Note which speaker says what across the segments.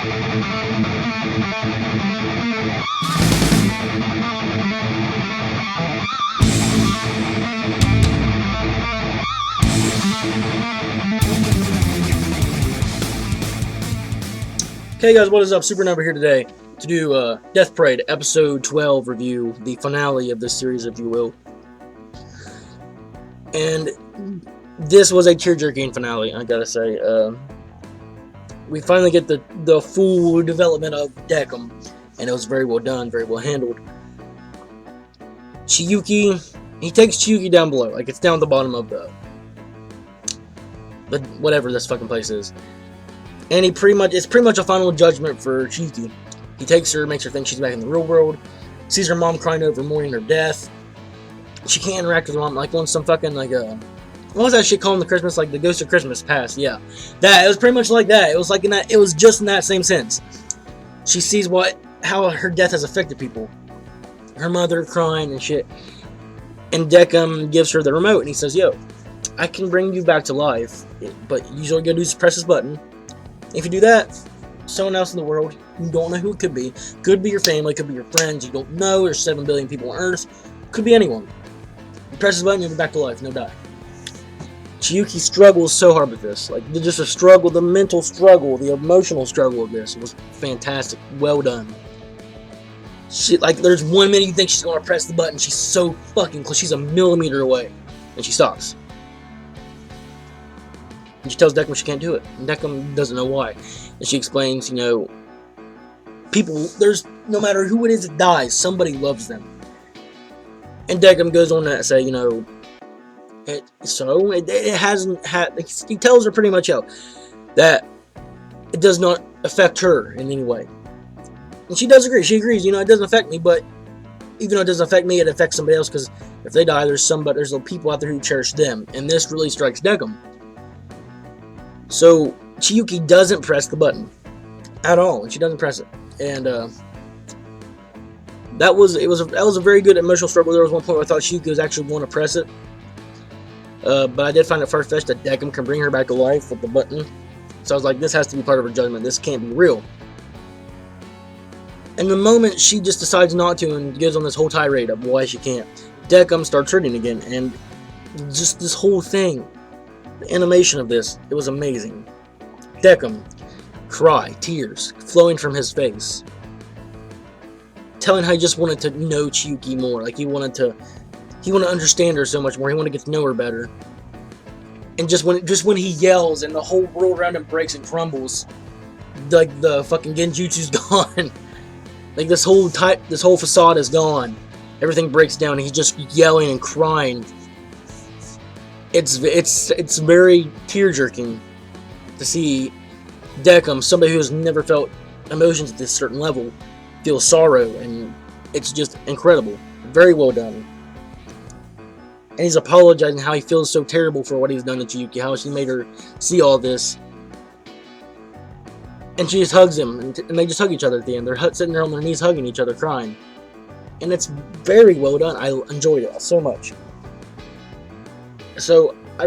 Speaker 1: Hey guys, what is up? Super Number here today to do Death Parade episode 12 review, the finale of this series, if you will. And this was a tear-jerking finale, I gotta say. We finally get the full development of Decim, and it was very well done, very well handled. Chiyuki, he takes Chiyuki down below, like it's down at the bottom of the whatever this fucking place is. And it's pretty much a final judgment for Chiyuki. He takes her, makes her think she's back in the real world, sees her mom crying over mourning her death. She can't interact with her mom, like on some fucking, like, what was that shit called in the Christmas, like, the Ghost of Christmas Past, yeah. It was pretty much like that. It was like it was just in that same sense. She sees how her death has affected people. Her mother crying and shit. And Decim gives her the remote, and he says, yo, I can bring you back to life, but usually all you gotta do is press this button. If you do that, someone else in the world, you don't know who it could be your family, could be your friends, you don't know, there's 7 billion people on Earth, could be anyone. You press the button, you'll be back to life, no die. Chiyuki struggles so hard with this, like, just a struggle, the mental struggle, the emotional struggle of this, it was fantastic, well done. She, like, there's 1 minute you think she's gonna press the button, she's so fucking close, she's a millimeter away, and she stops. And she tells Decim she can't do it. And Decim doesn't know why. And she explains, you know, no matter who it is that dies, somebody loves them. And Decim goes on to say, you know, it hasn't had, he tells her pretty much that it does not affect her in any way. And she does agree. She agrees, you know, it doesn't affect me, but even though it doesn't affect me, it affects somebody else, because if they die, there's people out there who cherish them. And this really strikes Decim. So Chiyuki doesn't press the button at all, and she doesn't press it. And that was a very good emotional struggle. There was one point where I thought Chiyuki was actually going to press it, but I did find it far-fetched that Decim can bring her back to life with the button. So I was like, this has to be part of her judgment. This can't be real. And the moment she just decides not to and goes on this whole tirade of why she can't, Decim starts hurting again, and just this whole thing. The animation of this, it was amazing. Decim, cry, tears flowing from his face, telling how he just wanted to know Chiyuki more. Like he wanted to understand her so much more. He wanted to get to know her better. And just when he yells and the whole world around him breaks and crumbles, like the fucking genjutsu's gone. Like this whole facade is gone. Everything breaks down, and he's just yelling and crying. It's very tear-jerking to see Decim, somebody who has never felt emotions at this certain level, feel sorrow, and it's just incredible. Very well done. And he's apologizing how he feels so terrible for what he's done to Chiyuki, how she made her see all this. And she just hugs him, and they just hug each other at the end. They're sitting there on their knees hugging each other, crying. And it's very well done. I enjoyed it so much. So I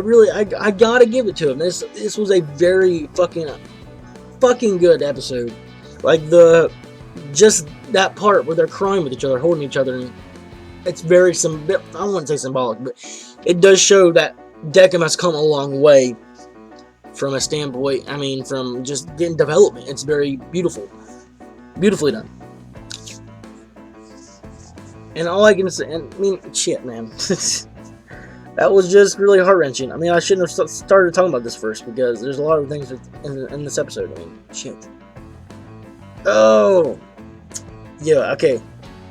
Speaker 1: gotta give it to him. This was a very fucking good episode. Like just that part where they're crying with each other, holding each other, and it's very I wouldn't say symbolic, but it does show that Decim has come a long way from a standpoint. I mean, from just getting development. It's very beautiful, beautifully done. And all I can say, and I mean, shit, man. That was just really heart-wrenching. I mean, I shouldn't have started talking about this first, because there's a lot of things in this episode. I mean, shit. Oh! Yeah, okay.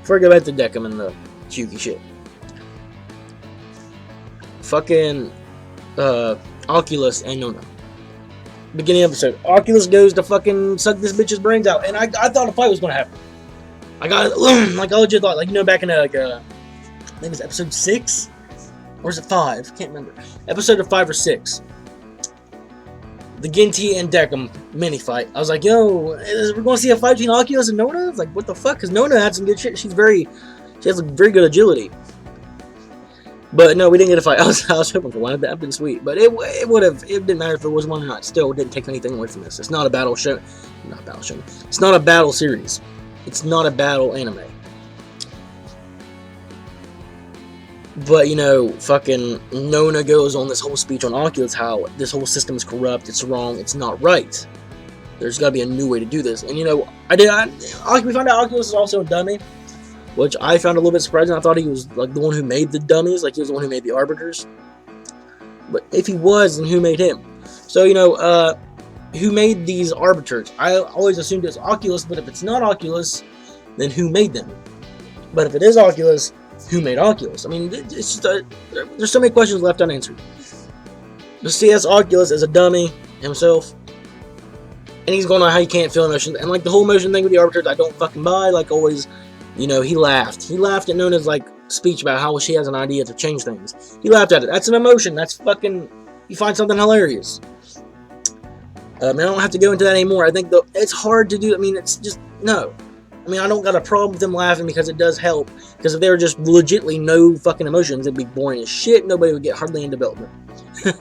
Speaker 1: Before I go back to Decim and the Chiyuki shit. Fucking, Oculus and Nona. Beginning episode. Oculus goes to fucking suck this bitch's brains out, and I thought a fight was gonna happen. I legit thought, like, you know, back in, like, I think it was episode 6? Or is it 5? Can't remember. Episode of 5 or 6. The Ginty and Decim mini fight. I was like, yo, we're going to see a fight between Oculus and Nona? It's like, what the fuck? Because Nona had some good shit. She has very good agility. But no, we didn't get a fight. I was hoping for one. That'd been sweet. But it would have. It didn't matter if it was one or not. Still, it didn't take anything away from this. It's not a battle show. Not a battle show. It's not a battle series. It's not a battle anime. But, you know, fucking Nona goes on this whole speech on Oculus how this whole system is corrupt, it's wrong, it's not right. There's got to be a new way to do this. And, you know, we found out Oculus is also a dummy, which I found a little bit surprising. I thought he was, like, the one who made the dummies, like he was the one who made the arbiters. But if he was, then who made him? So, you know, who made these arbiters? I always assumed it's Oculus, but if it's not Oculus, then who made them? But if it is Oculus, who made Oculus? I mean, it's just there's so many questions left unanswered. The CS Oculus is a dummy himself, and he's going on how he can't feel emotions, and like the whole emotion thing with the arbiters, I don't fucking buy. Like always, you know, he laughed at Nona's like speech about how she has an idea to change things. He laughed at it. That's an emotion. That's fucking. You find something hilarious. I don't have to go into that anymore. I think it's hard to do. I mean, it's just no. I mean, I don't got a problem with them laughing because it does help. Because if they were just legitimately no fucking emotions, it'd be boring as shit. Nobody would get hardly in development. I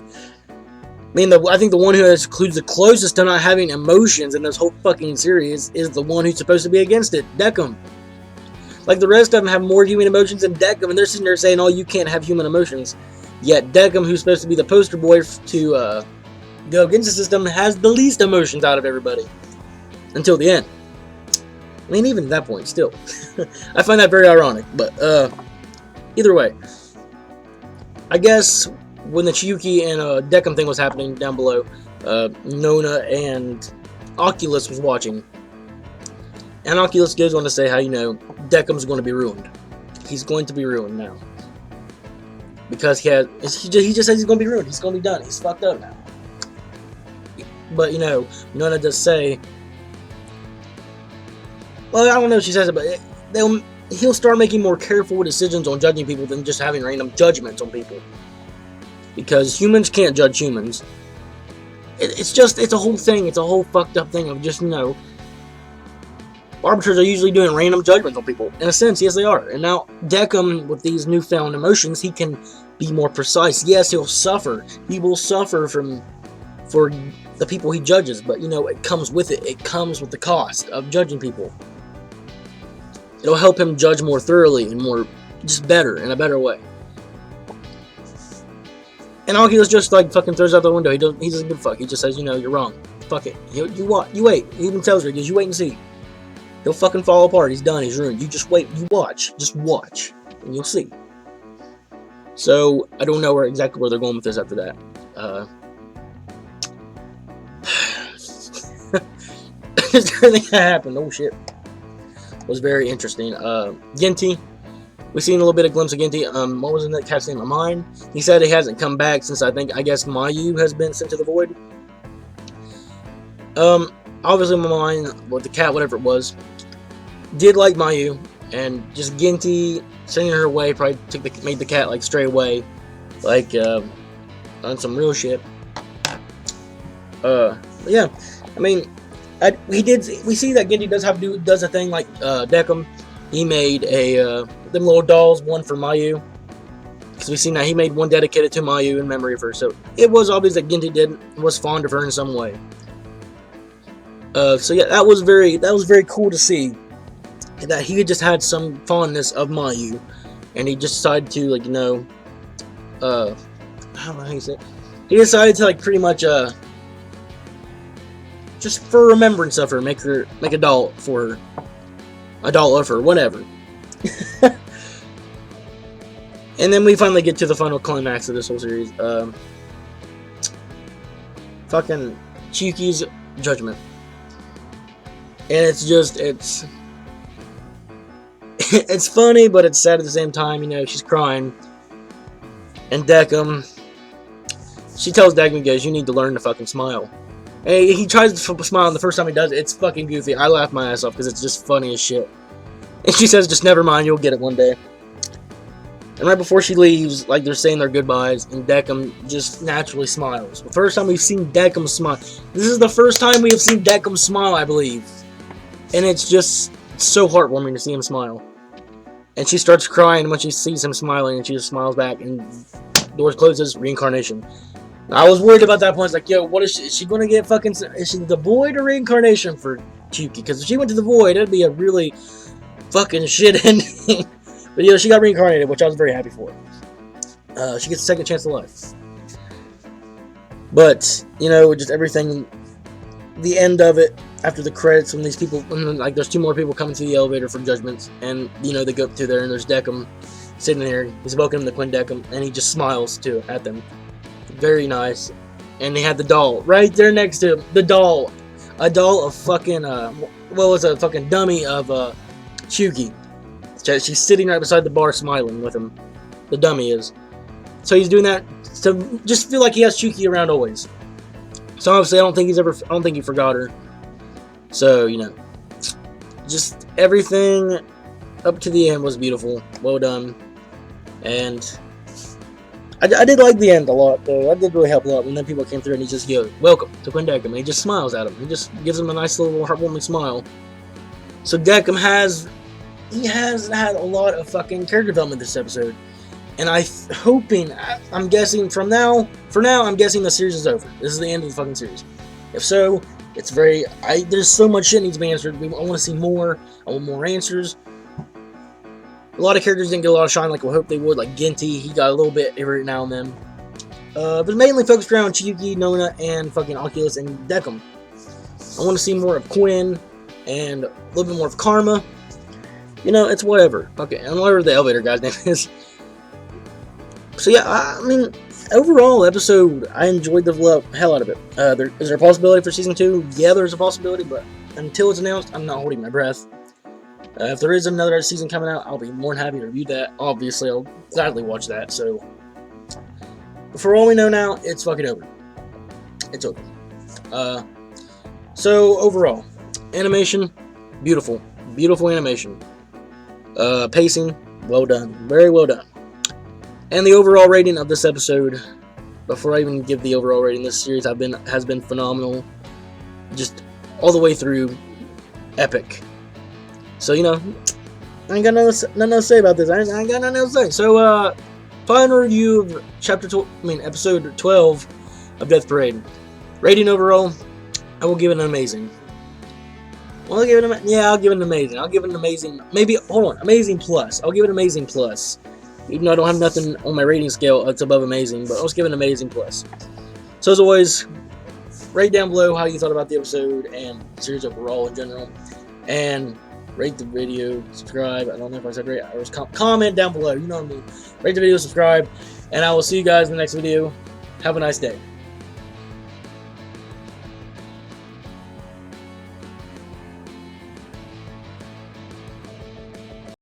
Speaker 1: mean, I think the one who includes the closest to not having emotions in this whole fucking series is the one who's supposed to be against it, Decim. Like, the rest of them have more human emotions than Decim, and they're sitting there saying, oh, you can't have human emotions. Yet Decim, who's supposed to be the poster boy to go against the system, has the least emotions out of everybody. Until the end. I mean, even at that point, still. I find that very ironic, but, either way. I guess, when the Chiyuki and, Decim thing was happening down below, Nona and Oculus was watching. And Oculus goes on to say how, you know, Decim's going to be ruined. He's going to be ruined now. Because he just says he's going to be ruined. He's going to be done. He's fucked up now. But, you know, Nona does say... Well, I don't know if she says it, but he'll start making more careful decisions on judging people than just having random judgments on people. Because humans can't judge humans. It's a whole thing. It's a whole fucked up thing of just, you know... Arbiters are usually doing random judgments on people. In a sense, yes, they are. And now, Decim, with these newfound emotions, he can be more precise. Yes, he'll suffer. He will suffer for the people he judges. But, you know, it comes with it. It comes with the cost of judging people. It'll help him judge more thoroughly and more, just better, in a better way. And Oculus just, like, fucking throws out the window. He doesn't give a fuck. He just says, you know, you're wrong. Fuck it. You wait. He even tells her, he goes, you wait and see. He'll fucking fall apart. He's done. He's ruined. You just wait. You watch. Just watch. And you'll see. So, I don't know exactly where they're going with this after that. Just everything that happened. Oh, shit. Was very interesting. Ginty. We've seen a little bit of glimpse of Ginty. What was in that cat's name? Mine. He said he hasn't come back since I guess Mayu has been sent to the void. Obviously my mind, with the cat, whatever it was, did like Mayu, and just Ginty sending her away probably made the cat like stray away, like on some real shit. Yeah, I mean, we see that Ginty does a thing like Decim. He made them little dolls, one for Mayu, because we've seen that he made one dedicated to Mayu in memory of her. So it was obvious that Ginty was fond of her in some way. So yeah, that was very cool to see that he just had some fondness of Mayu, and he just decided to, like, you know, I don't know how you say it. He decided to, like, pretty much just for remembrance of her, make a doll for her, a doll of her, whatever. And then we finally get to the final climax of this whole series. Fucking Chiyuki's judgment. And it's funny, but it's sad at the same time. You know, she's crying. And Decim, she tells Decim, goes, you need to learn to fucking smile. And he tries to smile, and the first time he does it, it's fucking goofy. I laugh my ass off because it's just funny as shit. And she says, just never mind, you'll get it one day. And right before she leaves, like, they're saying their goodbyes, and Decim just naturally smiles. The first time we've seen Decim smile. This is the first time we have seen Decim smile, I believe. And it's just so heartwarming to see him smile. And she starts crying when she sees him smiling, and she just smiles back, and doors closes, reincarnation. I was worried about that point. It's like, yo, what is she going to get fucking... Is she the void or reincarnation for Chuki? Because if she went to the void, that'd be a really fucking shit ending. But, you know, she got reincarnated, which I was very happy for. She gets a second chance to life. But, you know, just everything... The end of it, after the credits, when these people... Like, there's 2 more people coming to the elevator for judgments. And, you know, they go up to there, and there's Deckham sitting there. He's welcoming the Quinn Deckham, and he just smiles, too, at them. Very nice. And they had the doll right there next to him. The doll. A doll of fucking, well, it's a fucking dummy of, Chuki. She's sitting right beside the bar smiling with him. The dummy is. So he's doing that to just feel like he has Chuki around always. So obviously I don't think he forgot her. So, you know. Just everything up to the end was beautiful. Well done. And... I did like the end a lot, though. That did really help a lot when then people came through and he just goes, welcome to Quinn Deckham. And he just smiles at him. He just gives him a nice little heartwarming smile. So Deckham has had a lot of fucking character development this episode. And I'm guessing for now, I'm guessing the series is over. This is the end of the fucking series. If so, it's there's so much shit needs to be answered. I want to see more. I want more answers. A lot of characters didn't get a lot of shine like we hoped they would, like Ginty. He got a little bit every now and then. But mainly focused around Chuki, Nona, and fucking Oculus and Deckham. I want to see more of Quinn and a little bit more of Karma. You know, it's whatever. Okay, and whatever the elevator guy's name is. So yeah, I mean, overall episode, I enjoyed the hell out of it. Is there a possibility for season 2? Yeah, there's a possibility, but until it's announced, I'm not holding my breath. If there is another season coming out, I'll be more than happy to review that. Obviously, I'll gladly watch that. So, but for all we know now, it's fucking over. It's over. So overall, animation, beautiful, beautiful animation. Pacing, well done, very well done. And the overall rating of this episode, before I even give the overall rating, this series has been phenomenal. Just all the way through, epic. So, you know, I ain't got nothing to say about this. I ain't got nothing else to say. So, final review of episode 12 of Death Parade. Rating overall, I will give it an amazing. Well, I'll give it an amazing. I'll give it an amazing. Amazing plus. I'll give it an amazing plus. Even though I don't have nothing on my rating scale that's above amazing, but I'll just give it an amazing plus. So, as always, rate down below how you thought about the episode and the series overall in general. And rate the video, subscribe. I don't know if I said rate. I was comment down below. You know what I mean. Rate the video, subscribe, and I will see you guys in the next video. Have a nice day.